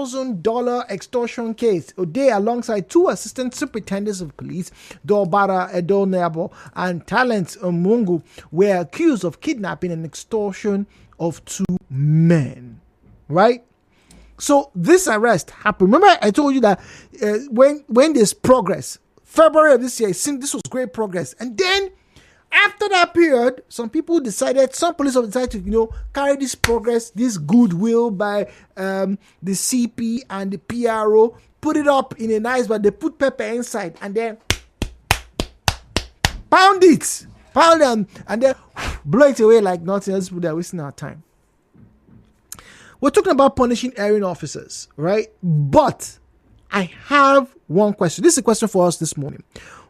$100,000 extortion case. They, alongside two assistant superintendents of police, Dobara Edonebo and Talent Mungu, were accused of kidnapping and extortion of two men. Right? So this arrest happened. Remember, I told you that when there's progress, February of this year, it seemed this was great progress. And then after that period, some police officers decided to, carry this progress, this goodwill by the CP and the PRO, put it up in a nice, but they put pepper inside and then pound them, and then blow it away like nothing else. They're wasting our time. We're talking about punishing erring officers, right? But I have one question. This is a question for us this morning.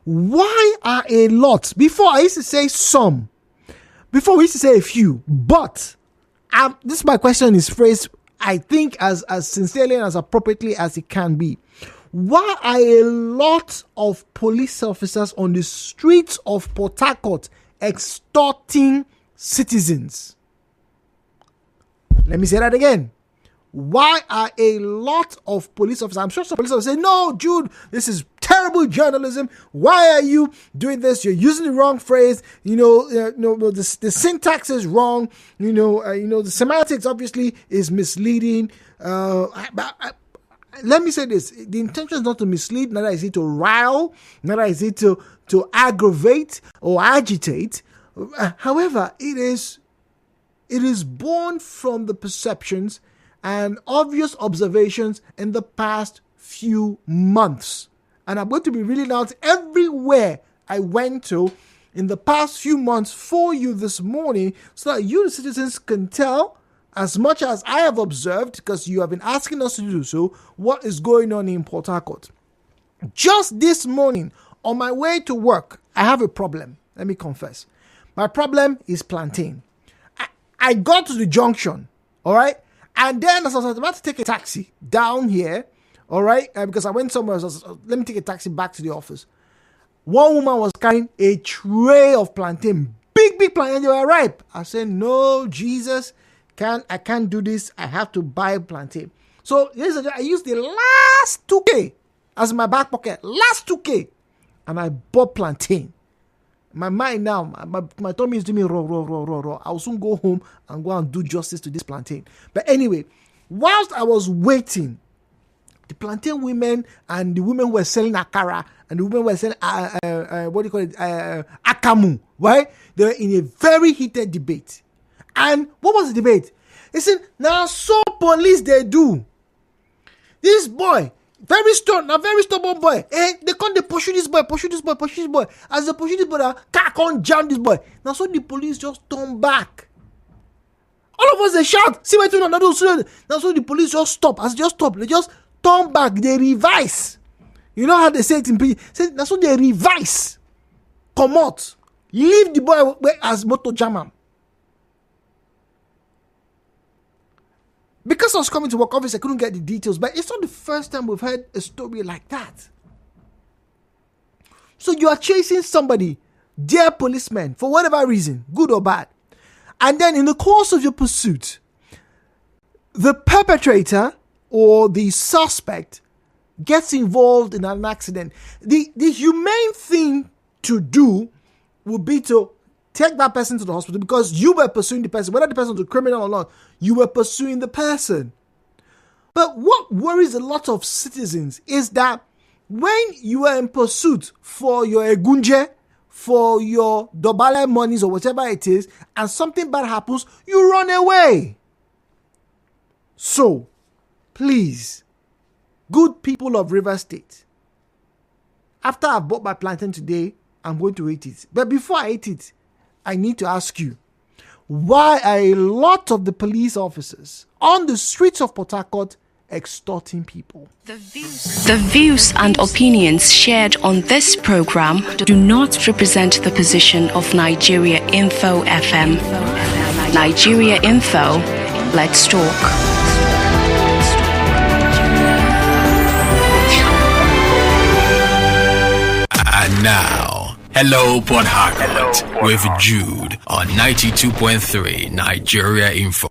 Why are a lot? Before I used to say some. Before we used to say a few. But this is my question is phrased, I think, as sincerely and as appropriately as it can be. Why are a lot of police officers on the streets of Port Harcourt extorting citizens? Let me say that again. Why are a lot of police officers? I'm sure some police officers say, "No, Jude, this is terrible journalism. Why are you doing this? You're using the wrong phrase. The syntax is wrong. The semantics obviously is misleading." Let me say this: the intention is not to mislead, neither is it to rile, neither is it to aggravate or agitate. However, it is born from the perceptions and obvious observations in the past few months. And I'm going to be reading out everywhere I went to in the past few months for you this morning so that you, the citizens, can tell, as much as I have observed, because you have been asking us to do so, what is going on in Port Harcourt. Just this morning, on my way to work, I have a problem. Let me confess. My problem is plantain. I got to the junction, all right? And then as I was about to take a taxi down here, all right, because I went somewhere, let me take a taxi back to the office. One woman was carrying a tray of plantain, big plantain, they were ripe. I said, "No, Jesus, I can't do this. I have to buy plantain." So I used the last 2K as my back pocket, last 2K, and I bought plantain. My mind now, my tummy is doing me raw. I'll soon go home and go and do justice to this plantain. But anyway, whilst I was waiting, the plantain women and the women who were selling akara and the women who were selling akamu, right? They were in a very heated debate. And what was the debate? They said, "Now so police they do. This boy, very stubborn boy. They pursue this boy. As they pursue this boy, car can't jam this boy. Now so the police just turn back. All of us they shout, see what you know. Now so the police just stop. As they just stop, they just turn back. They revise. You know how they say it in PG? Say now so they revise. Come out. Leave the boy as motor jammer. Because I was coming to work, obviously I couldn't get the details, but it's not the first time we've heard a story like that. So you are chasing somebody, dear policeman, for whatever reason, good or bad. And then in the course of your pursuit, the perpetrator or the suspect gets involved in an accident. The humane thing to do would be to take that person to the hospital because you were pursuing the person, whether the person was a criminal or not, you were pursuing the person. But what worries a lot of citizens is that when you are in pursuit for your egunje, for your dobale monies or whatever it is, and something bad happens, you run away. So, please, good people of River State, after I've bought my plantain today, I'm going to eat it. But before I eat it, I need to ask you, why are a lot of the police officers on the streets of Port Harcourt extorting people? The views and opinions shared on this program do not represent the position of Nigeriainfo FM. Nigeriainfo, let's talk. And now, hello Port Harcourt with Jude on 92.3 Nigeriainfo.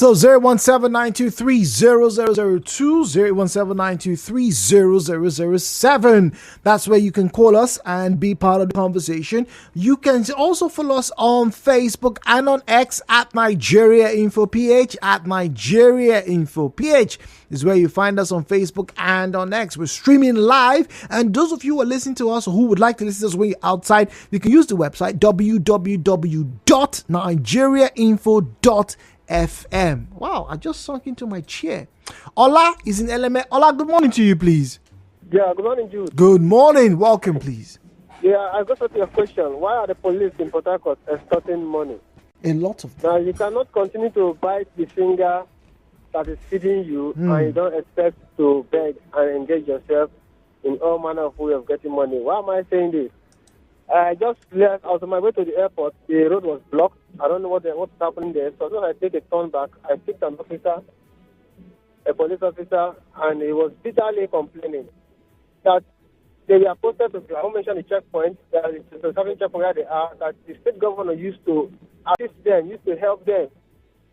So 017-923-0002, 017-923-0007. That's where you can call us and be part of the conversation. You can also follow us on Facebook and on X at Nigeriainfo PH, at Nigeriainfo PH is where you find us on Facebook and on X. We're streaming live, and those of you who are listening to us or who would like to listen to us when you're outside, you can use the website www.nigeriainfo.fm. Wow, I just sunk into my chair. Ola is in Element. Ola, good morning to you, please. Yeah, good morning, Jude. Good morning. Welcome, please. Yeah, I got to your question. Why are the police in Port Harcourt extorting money? A lot of them. Now, you cannot continue to bite the finger that is feeding you, and you don't expect to beg and engage yourself in all manner of way of getting money. Why am I saying this? I just left. I was on my way to the airport. The road was blocked. I don't know what's happening there. So when I take a turn back, I picked an officer, a police officer, and he was bitterly complaining that they were posted to, I won't mention the checkpoint, that it's a certain checkpoint where they are, that the state governor used to assist them, used to help them.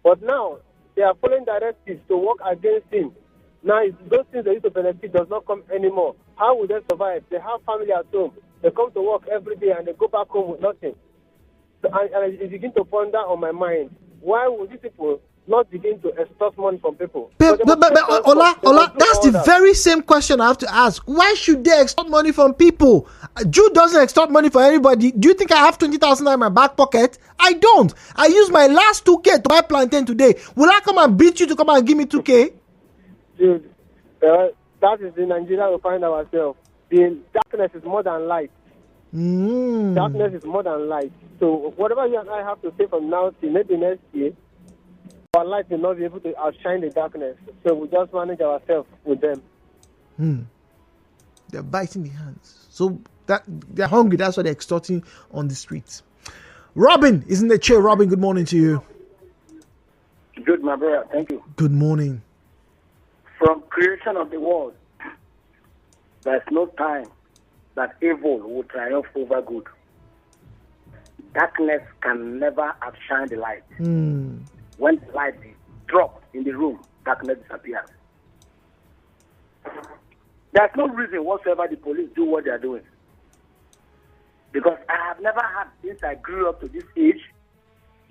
But now, they are following directives to work against him. Now, those things they used to benefit does not come anymore. How will they survive? They have family at home. They come to work every day and they go back home with nothing. So I begin to ponder on my mind, why would these people not begin to extort money from people? But Ola, that's the very same question I have to ask. Why should they extort money from people? Jude doesn't extort money for anybody. Do you think I have 20,000 in my back pocket? I don't. I use my last 2K to buy plantain today. Will I come and beat you to come and give me 2K? Dude, that is the Nigeria we find ourselves. The darkness is more than light. Darkness is more than light. So whatever you and I have to say from now till maybe next year, our light will not be able to outshine the darkness. So we just manage ourselves with them. They're biting the hands. So that they're hungry. That's why they're extorting on the streets. Robin is in the chair. Robin, good morning to you. Good, my brother. Thank you. Good morning. From creation of the world, there's no time that evil will triumph over good. Darkness can never outshine the light. When the light is dropped in the room, darkness disappears. There's no reason whatsoever the police do what they are doing. Because I have never had, since I grew up to this age,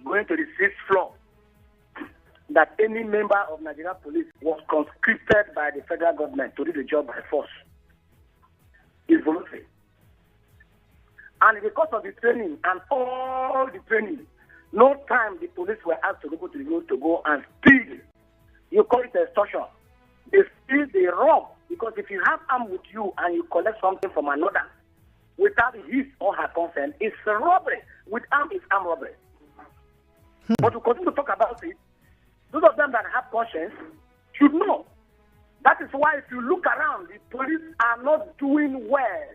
going to the 6th floor, that any member of Nigerian police was conscripted by the federal government to do the job by force. It's voluntary. And because of the training and all the training, no time the police were asked to go to the road to go and steal. You call it extortion. They steal, they rob. Because if you have arm with you and you collect something from another without his or her consent, it's a robbery. With arm, it's armed robbery. But to continue to talk about it, those of them that have conscience should know. That is why if you look around, the police are not doing well.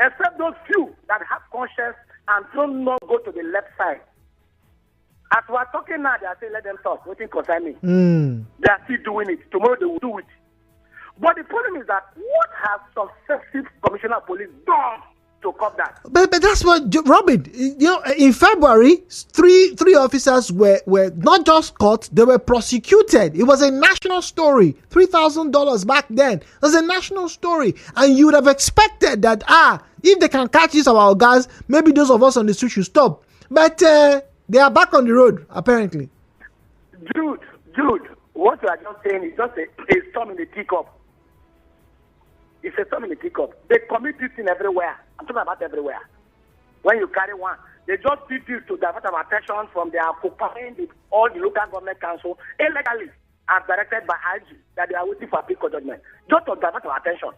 Except those few that have conscience and don't not go to the left side. As we are talking now, they are saying, let them talk. Waiting concern me. They are still doing it. Tomorrow they will do it. But the problem is that what has successive commissioner of police done to cop that? But that's what, Robin, in February, three officers were not just caught, they were prosecuted. It was a national story. $3,000 back then. It was a national story. And you would have expected that, if they can catch these our guys, maybe those of us on the street should stop. But they are back on the road, apparently. Dude, what you are just saying is just a storm in the teacup. It's a storm in the teacup. They commit this thing everywhere. I'm talking about everywhere. When you carry one, they just did this to divert our attention from their occupying all the local government council illegally as directed by IG that they are waiting for a peak judgment. Just to divert our attention.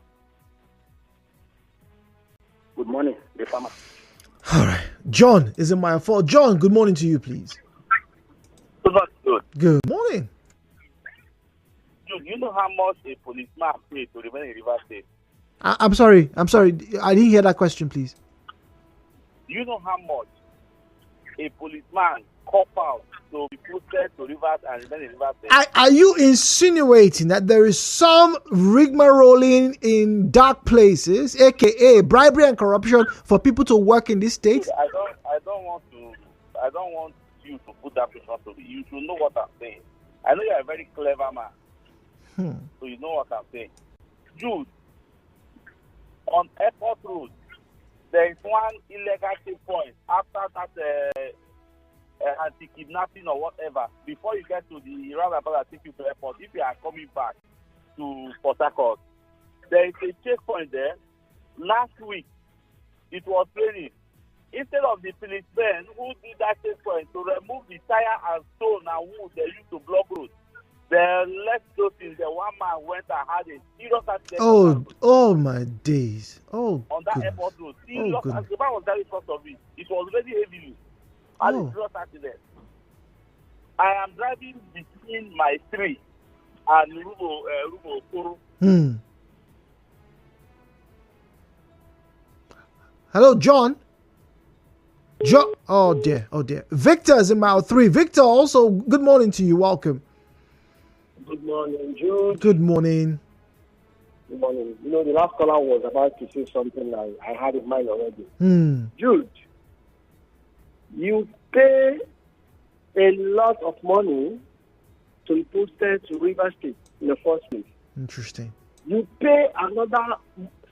Good morning, the farmer. All right. John is in my fault. John, good morning to you, please. Good morning. Do you know how much a policeman pays to remain in River State? I'm sorry. I didn't hear that question, please. Do you know how much a policeman cop out to be posted to Rivers and remain in River State? Are you insinuating that there is some rigmaroling in dark places, aka bribery and corruption, for people to work in this state? I don't want you to put that person to be. You should know what I'm saying. I know you're a very clever man, so you know what I'm saying. Jude, on airport road, there is one illegal checkpoint after that anti-kidnapping or whatever. Before you get to the roundabout that take you to airport, if you are coming back to Port Harcourt, there is a checkpoint there. Last week, it was raining. Instead of the policemen who did that checkpoint to remove the tire and stone and wood they used to block roads, they left those things. The one man went and had a serious accident. Oh my days. Oh, on that goodness. airport road. Serious accident. The man was very front of it. It was already heavily. Had a serious accident. I am driving between my tree and Rubo Kuru. Hello, John. Oh dear. Victor is in mile 3. Victor, also, good morning to you. Welcome. Good morning, Jude. Good morning. Good morning. You know, the last caller was about to say something I had in mind already. Jude, you pay a lot of money to be posted to River State in the first place. Interesting. You pay another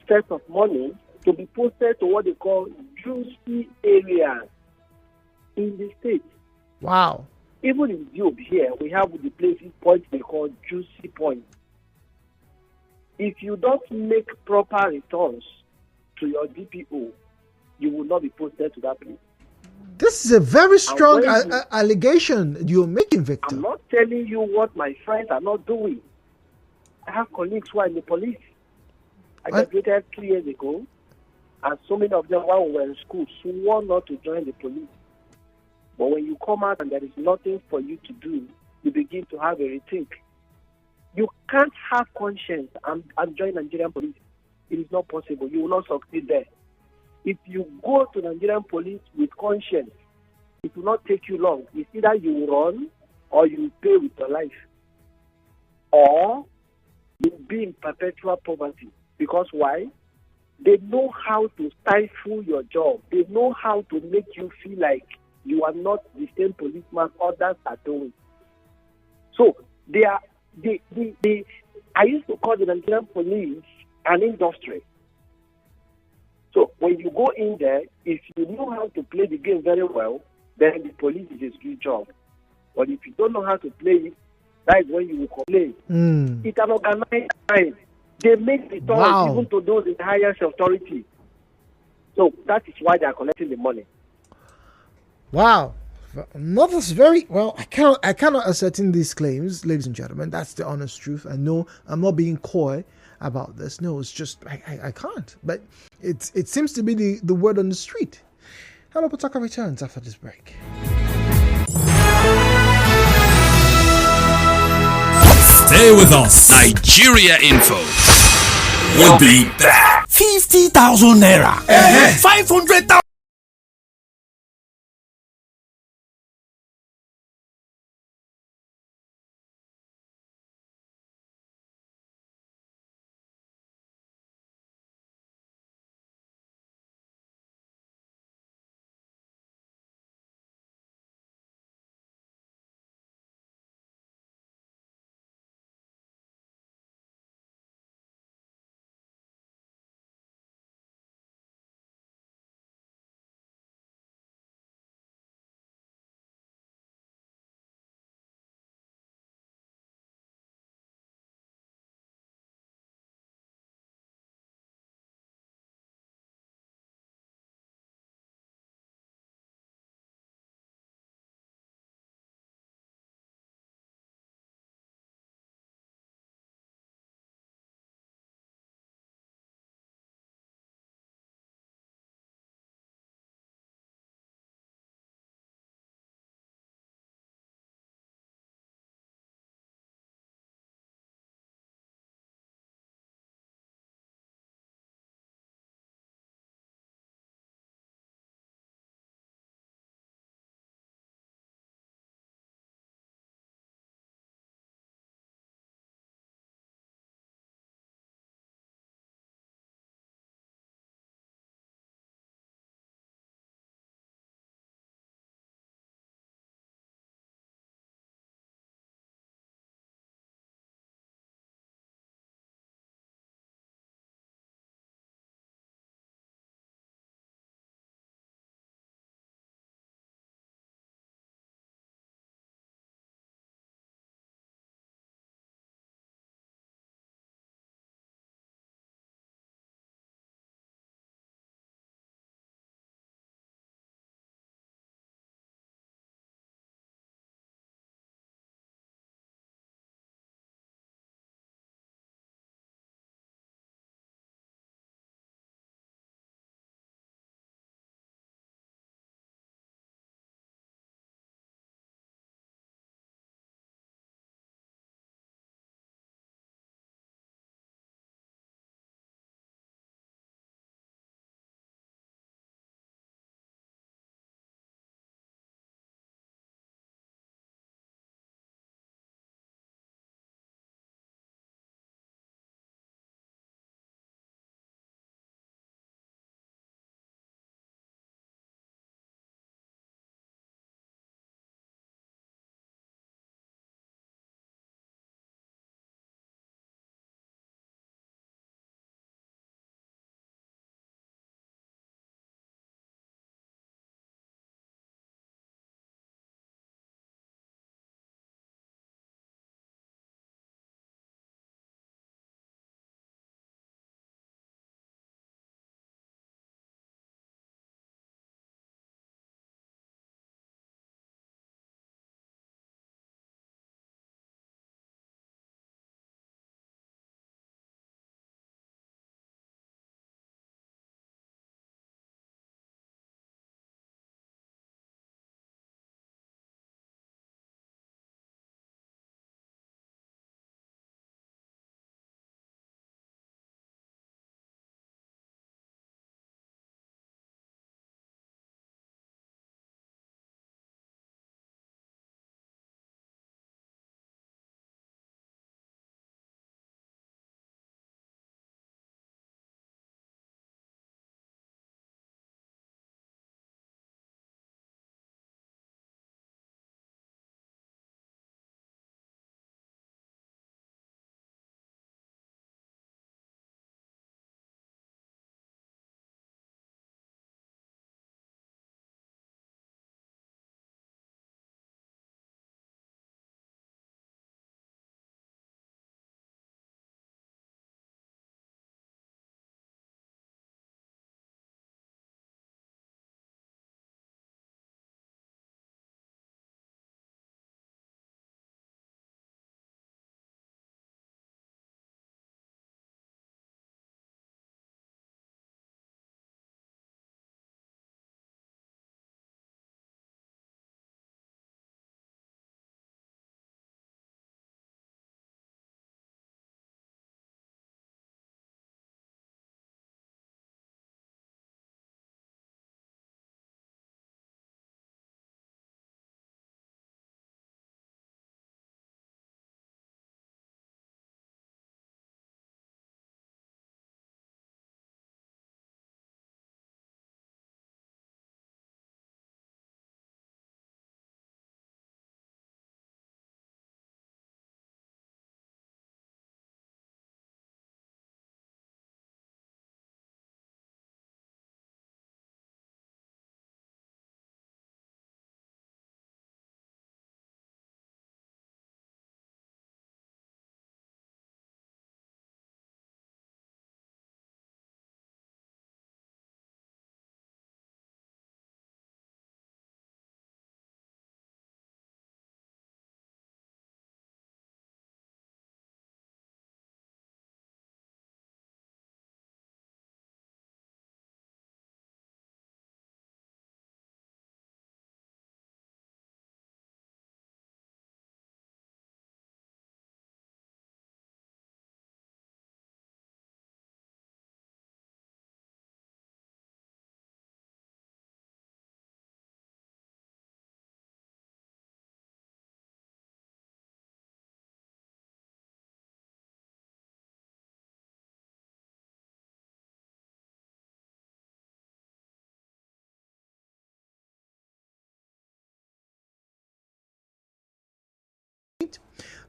set of money to be posted to what they call juicy areas in the state. Wow. Even in Job here, we have the places points they call juicy points. If you don't make proper returns to your DPO, you will not be posted to that place. This is a very strong allegation you're making, Victor. I'm not telling you what my friends are not doing. I have colleagues who are in the police. I graduated 2 years ago, and so many of them, while we were in school, swore not to join the police. But when you come out and there is nothing for you to do, you begin to have a rethink. You can't have conscience and join Nigerian police. It is not possible. You will not succeed there. If you go to Nigerian police with conscience, it will not take you long. It's either you run or you pay with your life. Or you will be in perpetual poverty. Because why? They know how to stifle your job. They know how to make you feel like you are not the same policeman others are doing. So I used to call the Nigerian police an industry. So when you go in there, if you know how to play the game very well, then the police is a good job. But if you don't know how to play it, that is when you will complain. It's an organized crime. They make the toll even to those in the highest authority. So that is why they are collecting the money. Wow. Not as very well. I cannot ascertain these claims, ladies and gentlemen. That's the honest truth. I know I'm not being coy about this. No, it's just I can't. But it seems to be the word on the street. Hello, Potaka returns after this break. Stay with us. Nigeriainfo. We'll be back. 50,000 naira. 500,000.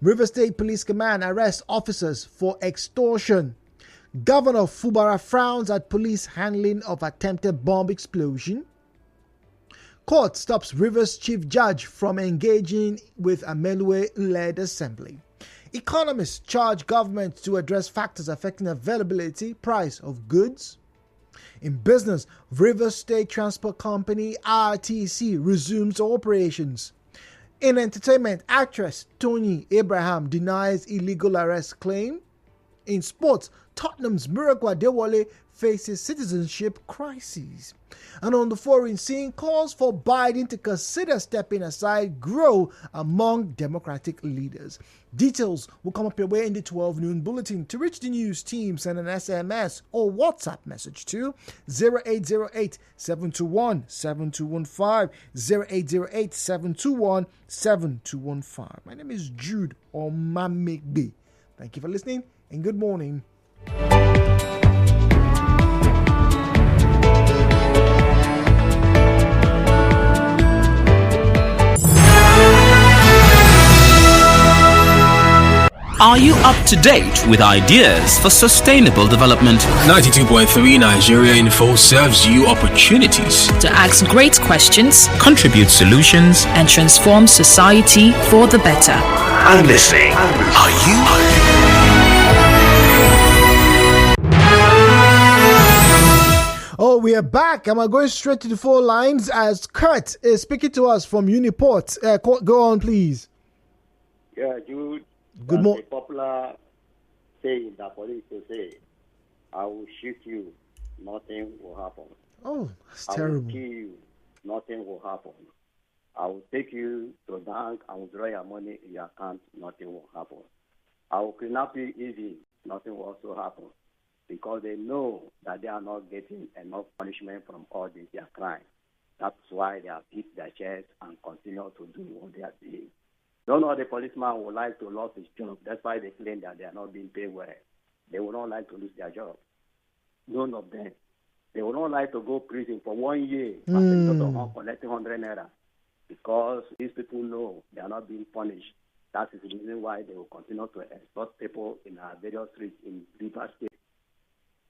River State Police Command arrests officers for extortion. Governor Fubara frowns at police handling of attempted bomb explosion. Court stops Rivers Chief Judge from engaging with Amelue-led assembly. Economists charge government to address factors affecting availability, price of goods. In business, Rivers State Transport Company RTC resumes operations. In entertainment, actress Tony Abraham denies illegal arrest claim. In sports, Tottenham's Miracle Adewale faces citizenship crisis. And on the foreign scene, calls for Biden to consider stepping aside grow among Democratic leaders. Details will come up your way in the 12 noon bulletin. To reach the news team, send an SMS or WhatsApp message to 0808-721-7215, 0808-721-7215. My name is Jude Omamegbe. Thank you for listening and good morning. Are you up to date with ideas for sustainable development? 92.3 Nigeriainfo serves you opportunities to ask great questions, Contribute solutions. and transform society for the better. and listening. Are you? Oh, we are back, and we're going straight to the phone lines as Kurt is speaking to us from Uniport. Go on, please. Yeah, Jude. Good morning. A popular saying that police will say, "I will shoot you, nothing will happen. Oh, that's I terrible. will kill you, nothing will happen. I will take you to a bank and withdraw your money in your account, nothing will happen. I will kidnap you easy, nothing will also happen." Because they know that they are not getting enough punishment from all this their crime. That's why they have hit their chest and continue to do what they are doing. None of the policemen would like to lose his job. That's why they claim that they are not being paid well. They would not like to lose their job. None of them. They would not like to go prison for 1 year and collecting 100 naira. Because these people know they are not being punished. That is the reason why they will continue to extort people in our various streets in River State.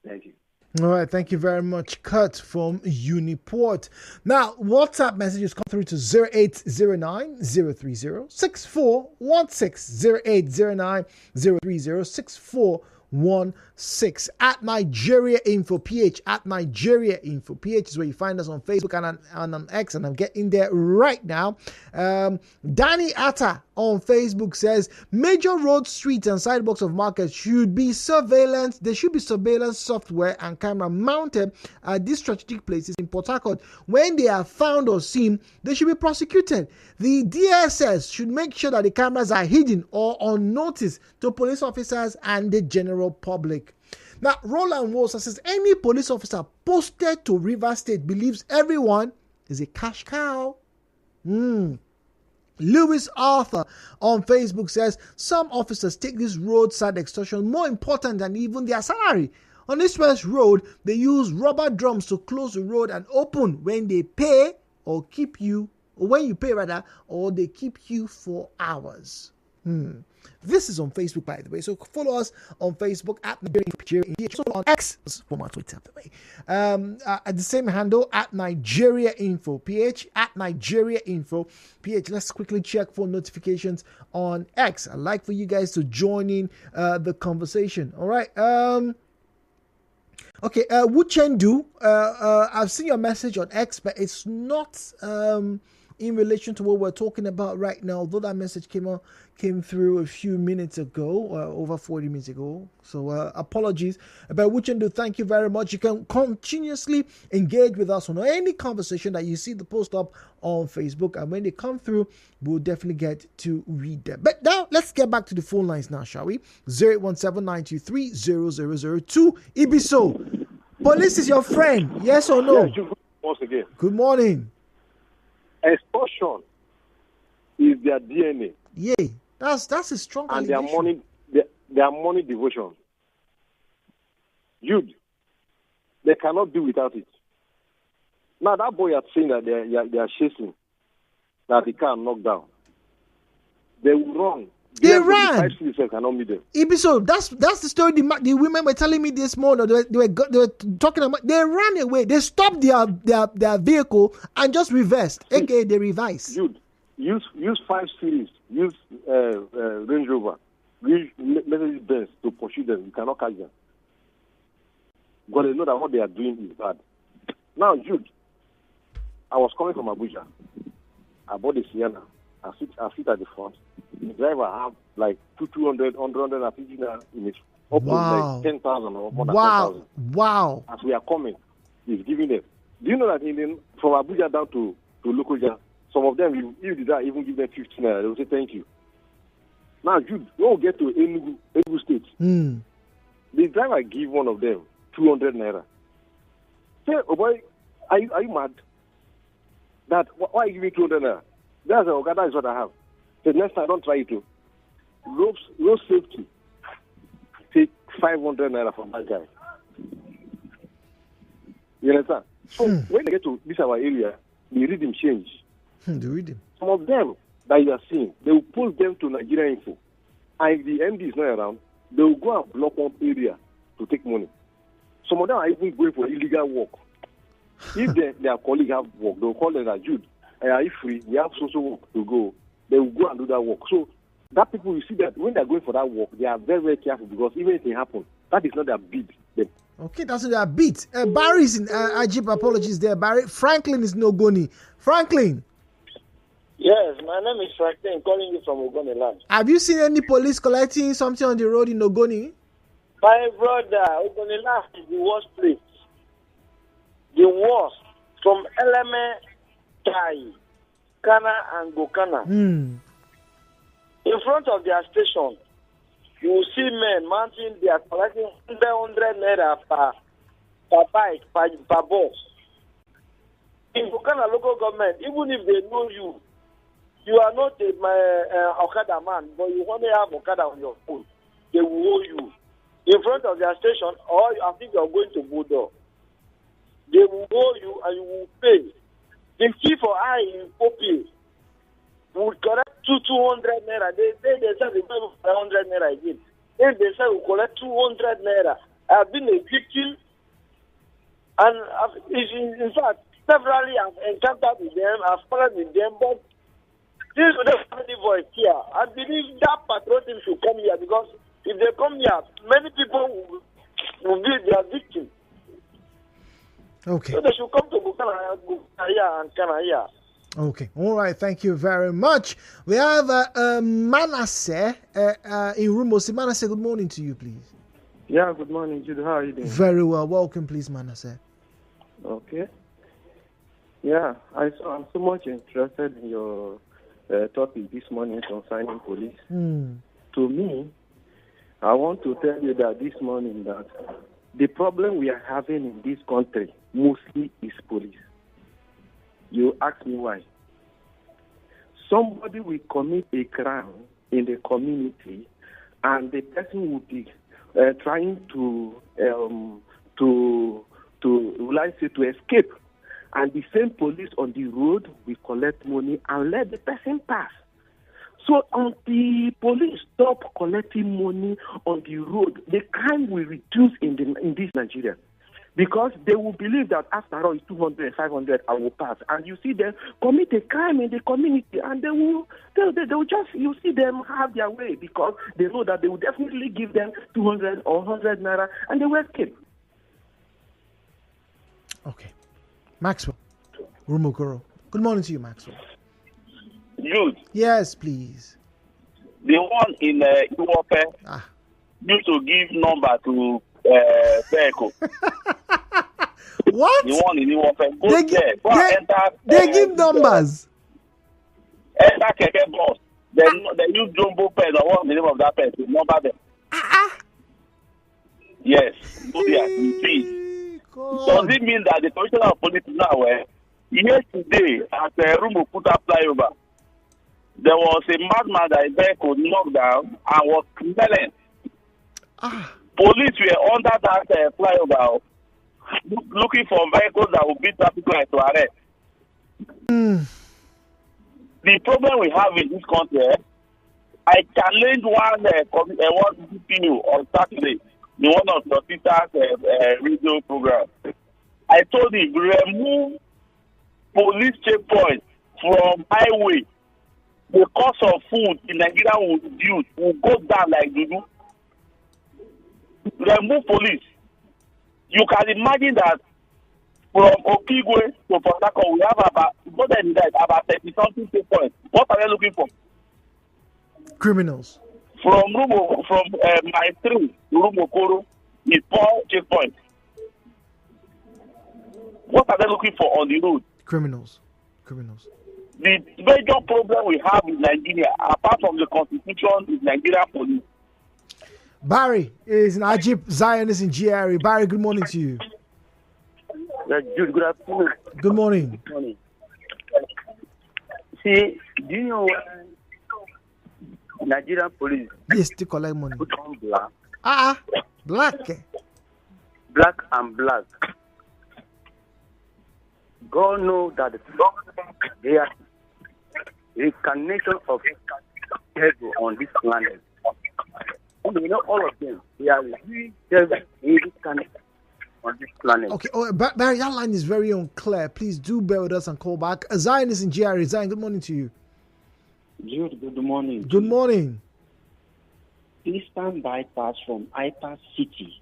Thank you. All right, thank you very much, Kurt from Uniport. Now, WhatsApp messages come through to 0809-030-6416, 0809-030-6416, at Nigeriainfo PH, at Nigeriainfo PH is where you find us on Facebook and on X, and I'm getting there right now. Danny Atta on Facebook says, major road, streets, and sidewalks of markets should be surveillance. There should be surveillance software and camera mounted at these strategic places in Port Harcourt. When they are found or seen, they should be prosecuted. The DSS should make sure that the cameras are hidden or unnoticed to police officers and the general public. Now, Roland Wolsa says, any police officer posted to River State believes everyone is a cash cow. Lewis Arthur on Facebook says, some officers take this roadside extortion more important than even their salary. On this West Road, they use rubber drums to close the road and open when they pay or keep you, or when you pay rather, or they keep you for hours. This is on Facebook, by the way. So follow us on Facebook at Nigeriainfo, also on X, former Twitter, by the way. At the same handle at Nigeriainfo PH, at Nigeriainfo PH. Let's quickly check for notifications on X. I'd like for you guys to join in the conversation. All right. Okay. Wuchendu, I've seen your message on X, but it's not in relation to what we're talking about right now, although that message came through a few minutes ago, over 40 minutes ago. So apologies. But Wuchendu, thank you very much. You can continuously engage with us on any conversation that you see the post up on Facebook. And when they come through, we'll definitely get to read them. But now, let's get back to the phone lines now, shall we? 0817-923-0002. Ibiso, police is your friend, yes or no? Yes, once again. Good morning. Extortion is their DNA. Yeah, that's a strong and their allegation. money devotion. Jude, they cannot do without it. Now that boy has seen that they are chasing, that he can't knock down. They will run. They ran. 5 cities cannot meet them. Episode. That's the story. The women were telling me this morning. They were talking about. They ran away. They stopped their vehicle and just reversed. Okay, they revised. Dude, use 5 series. Use Range Rover. Use Mercedes Benz to pursue them. You cannot catch them. But they know that what they are doing is bad. Now, Jude, I was coming from Abuja. I bought a Sienna. I sit at the front. The driver have like 200, 150 in it. Up to like 10,000 or more than 10,000. Wow. As we are coming, he's giving them. Do you know that from Abuja down to Lokoja, some of them, you did not even give them 15 naira. They will say thank you. Now, Jude, when we get to Enugu State, the driver give one of them 200 naira. Say, oh boy, are you mad? That why are you giving 200 naira? That's okay, that is what I have. So next time, don't try it too. Road safety. Take 500 naira from that guy. You understand? So when they get to this our area, the rhythm change. The rhythm. Some of them that you are seeing, they will post them to Nigeriainfo. And if the MD is not around, they will go and block one area to take money. Some of them are even going for illegal work. If their colleague have work, they will call them that, Jude, are you free? We have social work to go. They will go and do that work. So that people, you see that when they are going for that work, they are very, very careful because even if it happens, that is not their bid. Okay, that's what they are beat. Barry's in Ajib, apologies there, Barry. Franklin is Nogoni. Franklin. Yes, my name is Franklin, calling you from Ogoni land. Have you seen any police collecting something on the road in Ogoni? My brother, Ogoni land is the worst place. The worst. From Eleme, Tai, Kana, and Gokana. In front of their station, you will see men mounting, they are collecting 100 naira per bike, per bus. In Gokana local government, even if they know you, you are not a Okada man, but you only have Okada on your phone. They will owe you in front of their station, or I think you are going to Bodo. They will owe you and you will pay. The fee for I in Popi will collect 200 naira. They say they 100 naira again. Then they say we collect 200 naira. I have been a victim, and in fact, severally I've encountered with them, I've followed with them, but this is the family voice here. I believe that patriotism should come here because if they come here, many people will be their victims. Okay. So they should come to Bukana and Kanaya. Okay. All right. Thank you very much. We have Manasseh in Rumosi. Manasseh, good morning to you, please. Yeah, good morning, Jude. How are you doing? Very well. Welcome, please, Manasseh. Okay. Yeah, I'm so much interested in your topic this morning concerning police. To me, I want to tell you that this morning that the problem we are having in this country mostly is police. You ask me why. Somebody will commit a crime in the community, and the person will be trying to escape, and the same police on the road will collect money and let the person pass. So until the police stop collecting money on the road, the crime will reduce in this Nigeria. Because they will believe that after all, it's 200, 500, I will pass. And you see them commit a crime in the community, and they will just, you see them have their way because they know that they will definitely give them 200 or 100 naira, and they will escape. Okay. Maxwell. Rumokoro. Good morning to you, Maxwell. Jude. Yes, please. The one in Iwope used to give number to vehicle. What? The one in Iwope. Go there. Go and enter. They give numbers. Enter Keke bus. They use jumbo pen or what's the name of that pen to number them. Yes. Go there. You see. Does it mean that the commissioner of police is not aware? Yesterday, at the Rumukuta flyover, there was a madman that his vehicle knocked down and was smelling. Police were under that flyover looking for vehicles that will beat traffic lights to arrest. The problem we have in this country, I challenged one DPU on Saturday in one of your sister's radio programs. I told him, remove police checkpoints from highway. The cost of food in Nigeria will go down like Dudu. Remove police. You can imagine that from Okigwe to Port Harcourt, we have about 30-something checkpoints. What are they looking for? Criminals. From my street to Rumokoro is 4 checkpoints. What are they looking for on the road? Criminals. The major problem we have in Nigeria, apart from the constitution, is Nigerian police. Barry is an Ajib Zionist in GRA. Barry, good morning to you. Jude, good afternoon. Good morning. Good morning. See, do you know what Nigerian police to collect money? Put on black. Black. Black and black. God knows that they are reincarnation of devil on this planet. And you know all of them. They are devil on this planet. Okay, Barry, that line is very unclear. Please do bear with us and call back. Zion is in GRA. Zion, good morning to you. Jude, good morning. Good morning. Eastern bypass from Ipa City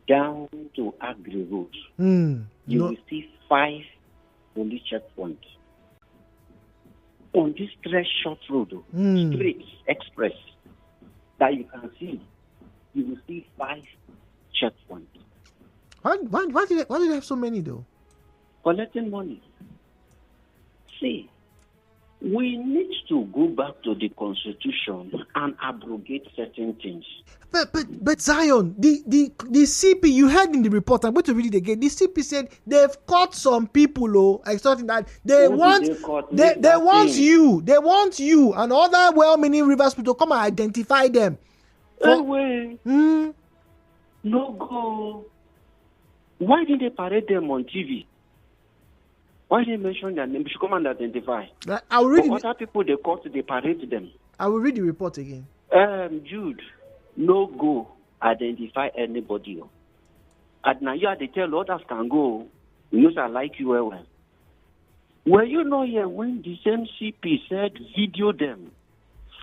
down to Agri Road. You will see 5 police checkpoints. On this straight short road, straight express, that you can see, you will see 5 checkpoints. Why do they have so many though? Collecting money. See, we need to go back to the constitution and abrogate certain things. But Zion, the CP, you heard in the report, I'm going to read it again. The CP said they've caught some people, extorting that they want you and other well-meaning rivers people to come and identify them. Anyway, no go. Why did they parade them on TV? Why did they mention their name? You should come and identify. I will read it. Other people they caught, they parade them. I will read the report again. Jude, no go identify anybody. And now you have to tell others can go. You know, I like you well. Were you not here when the same CP said video them,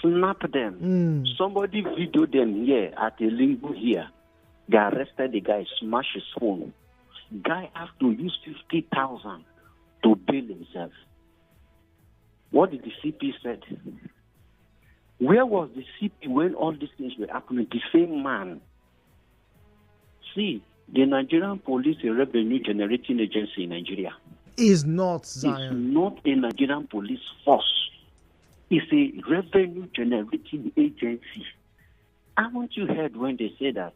snap them? Somebody videoed them here at a lingo here. They arrested the guy, smashed his phone. Guy has to use 50,000 to bail himself. What did the CP said? Where was the CP when all these things were happening? The same man. See, the Nigerian police is a revenue generating agency in Nigeria. Is not, Zion. It's not a Nigerian police force. It's a revenue generating agency. Haven't you heard when they say that?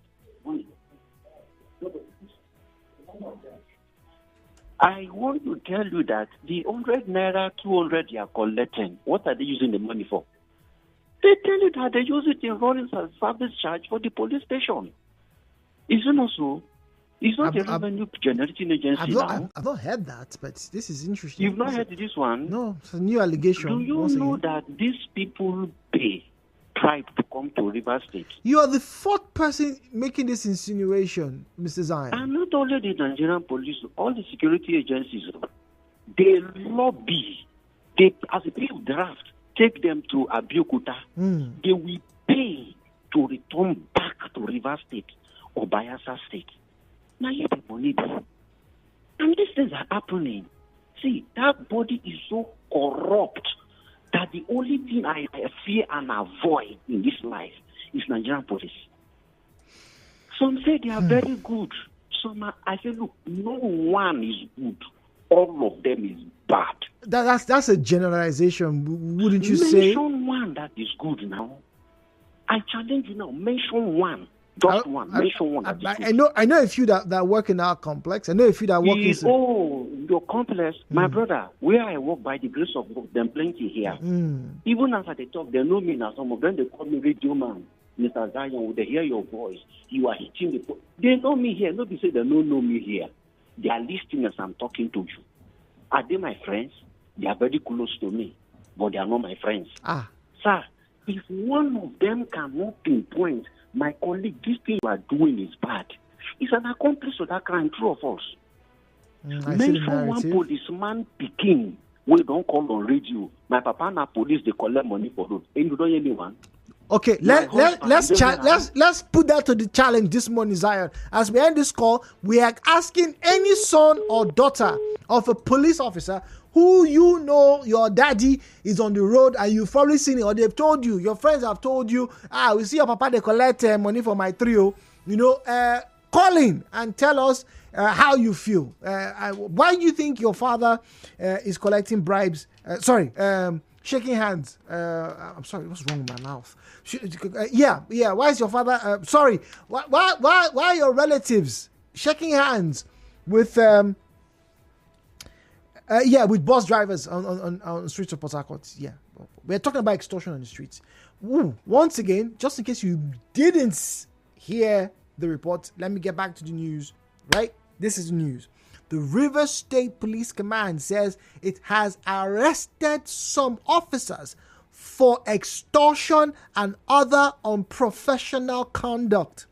I want to tell you that the 100 naira, 200 they are collecting, what are they using the money for? They tell you that they use it in running as service charge for the police station. Is it not so? It's not a revenue generating agency now. I've not heard that, but this is interesting. You've not heard this one? No, it's a new allegation. Do you know that these people pay tribe to come to River State? You are the 4th person making this insinuation, Mr. Zion. And not only the Nigerian police, all the security agencies, they lobby. They, as a people draft, take them to Abeokuta. They will pay to return back to River State or Bayelsa State. Now you the money there. And these things are happening. See, that body is so corrupt that the only thing I fear and avoid in this life is Nigerian police. Some say they are very good. Some I say, look, no one is good. All of them is bad. That's a generalization, wouldn't you say? Mention one that is good now. I challenge you now. Mention one. Just one. Mention one. I know a few that work in our complex. I know a few that work in. Oh, your complex, my brother. Where I work, by the grace of God, them plenty here. Even as they talk, they know me now. Some of them they call me radio man, Mr. Zion. When they hear your voice, you are hitting the. They know me here. Nobody say they don't know me here. They are listening as I'm talking to you. Are they my friends? They are very close to me, but they are not my friends. Ah, sir. If one of them cannot pinpoint, my colleague, this thing you are doing is bad. It's an accomplice of that crime, true of us. Mention one policeman picking. We don't call on radio. My papa na police, they collect money for road. And you don't hear anyone. Okay, let's put that to the challenge this morning, Zion. As we end this call, we are asking any son or daughter of a police officer who you know your daddy is on the road and you've probably seen it, or they've told you, your friends have told you, we see your papa, they collect money for my trio. Call in and tell us how you feel. Why do you think your father is collecting bribes? Shaking hands. I'm sorry, what's wrong with my mouth? Why is your father? Why are your relatives shaking hands with bus drivers on the streets of Port Harcourt? Yeah, we're talking about extortion on the streets. Once again, just in case you didn't hear the report, let me get back to the news. Right, this is the news. The Rivers State Police Command says it has arrested some officers for extortion and other unprofessional conduct.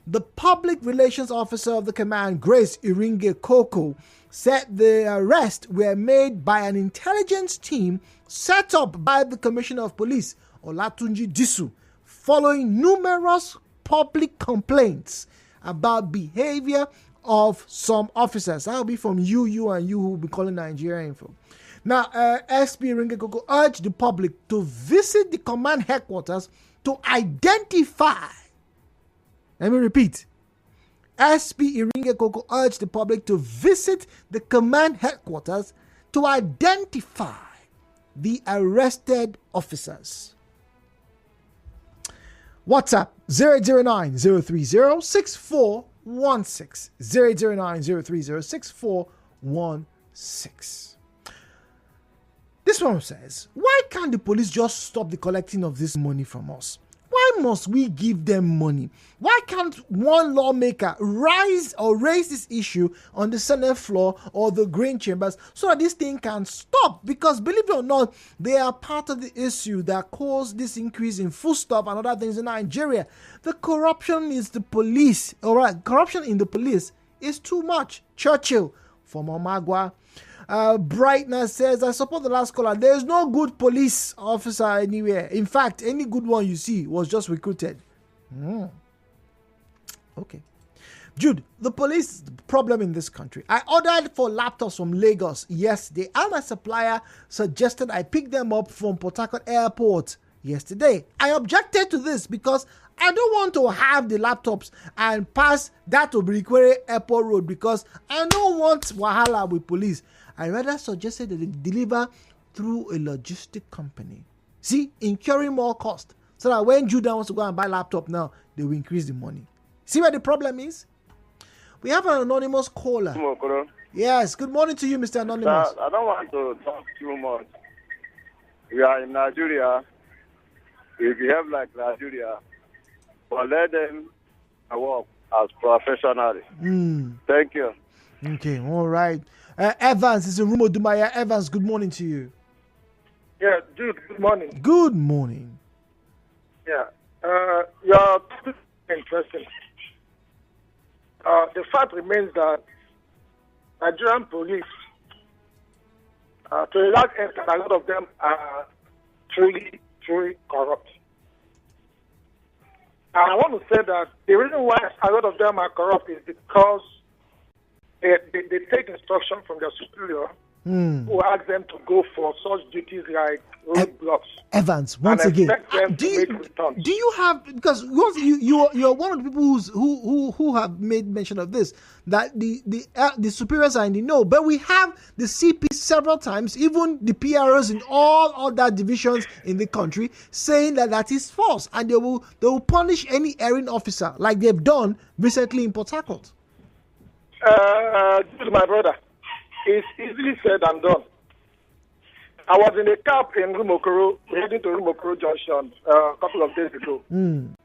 The public relations officer of the command, Grace Erring Koko, said the arrests were made by an intelligence team set up by the Commissioner of Police, Olatunji Disu, following numerous public complaints about behavior of some officers. That'll be from you who will be calling Nigeriainfo. Now, SP Ringekoko urged the public to visit the command headquarters to identify. Let me repeat. SP Ringekoko urged the public to visit the command headquarters to identify the arrested officers. WhatsApp 009-030-6416. 009-030-6416. This one says, why can't the police just stop the collecting of this money from us? Why must we give them money? Why can't one lawmaker raise this issue on the Senate floor or the Green Chambers so that this thing can stop? Because believe it or not, they are part of the issue that caused this increase in foodstuff and other things in Nigeria. The corruption is the police. Alright, corruption in the police is too much. Churchill from Omagwa. Brightness says, I support the last caller. There is no good police officer anywhere. In fact, any good one you see was just recruited. Okay. Jude, the police problem in this country. I ordered 4 laptops from Lagos yesterday, and my supplier suggested I pick them up from Port Harcourt Airport yesterday. I objected to this because I don't want to have the laptops and pass that to Brikwere Airport Road because I don't want wahala with police. I rather suggested that they deliver through a logistic company. See, incurring more cost. So that when Judah wants to go and buy a laptop now, they will increase the money. See where the problem is? We have an anonymous caller. Yes, good morning to you, Mr. Anonymous. I don't want to talk too much. We are in Nigeria. We behave like Nigeria. But let them work as professionals. Thank you. Okay, all right. Evans, it's a Rumo Dumaya. Evans, good morning to you. Yeah, Jude, good morning. Good morning. Yeah, your topic is interesting. The fact remains that Nigerian police, to a large extent, a lot of them are truly corrupt. And I want to say that the reason why a lot of them are corrupt is because they take instruction from their superior who ask them to go for such duties like roadblocks. Evans, once again, do you have, because you're one of the people who have made mention of this, that the superiors are in the know, but we have the CP several times, even the PROs in all other divisions in the country, saying that is false, and they will punish any erring officer like they've done recently in Port Harcourt. My brother, it's easily said and done. I was in a cab in Rumokoro, heading to Rumokoro Junction a couple of days ago. And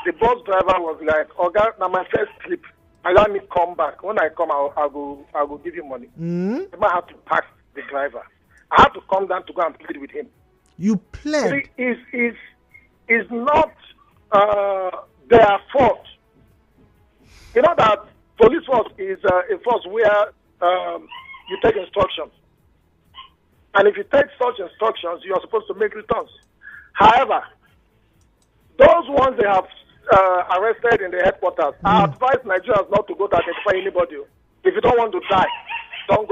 the bus driver was like, "Oga, now my first trip, allow me come back. When I come, I'll go give you money." I might have to pass the driver. I had to come down to go and plead with him. You pled. Is not their fault. You know that police force is a force where you take instructions. And if you take such instructions, you are supposed to make returns. However, those ones they have arrested in the headquarters, I advise Nigerians not to go to identify anybody. If you don't want to die, don't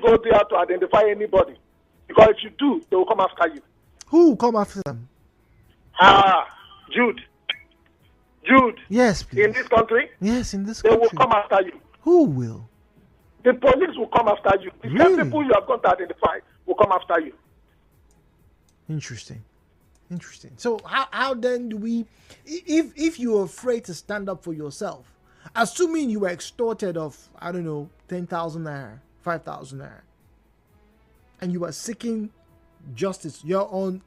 go there to identify anybody. Because if you do, they will come after you. Who will come after them? Jude. Yes, please. In this country? Yes, in this country. They will come after you. Who will? The police will come after you. The same people you have gone to identify will come after you. Interesting. So how then do we, if you're afraid to stand up for yourself, assuming you were extorted of, I don't know, 10,000 naira, 5,000 naira, and you are seeking justice, you're on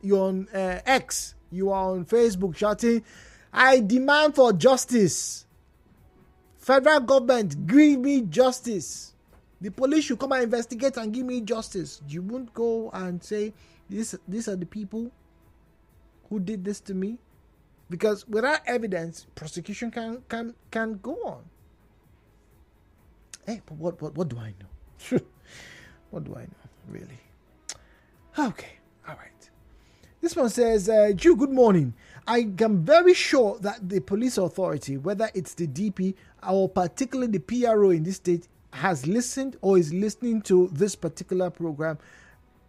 X, you are on Facebook shouting, I demand for justice. Federal government, give me justice. The police should come and investigate and give me justice. You won't go and say, these are the people who did this to me, because without evidence, prosecution can go on. Hey, but what do I know? What do I know, really? Okay, all right. This one says, Jew, good morning. I am very sure that the police authority, whether it's the DP or particularly the PRO in this state, has listened or is listening to this particular program.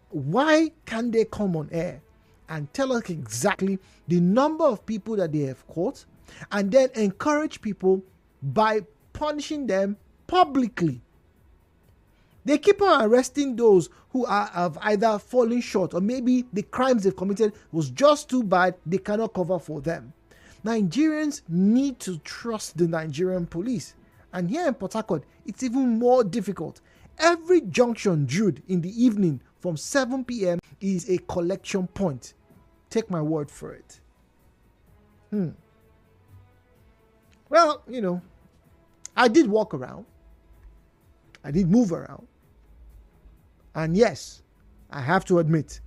Why can't they come on air and tell us exactly the number of people that they have caught, and then encourage people by punishing them publicly? They keep on arresting those who have either fallen short, or maybe the crimes they've committed was just too bad, they cannot cover for them. Nigerians need to trust the Nigerian police. And here in Port Harcourt, it's even more difficult. Every junction, Jude, in the evening from 7 p.m. is a collection point. Take my word for it. Well, I did walk around. I did move around. And yes, I have to admit,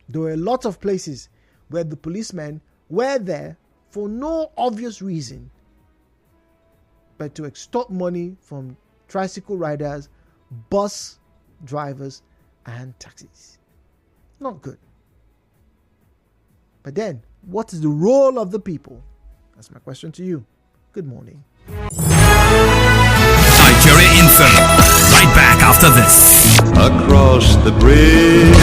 there were a lot of places where the policemen were there for no obvious reason but to extort money from tricycle riders, bus drivers, and taxis. Not good. But then, what is the role of the people? That's my question to you. Good morning. Nigeriainfo. Right back after this. Across the bridge.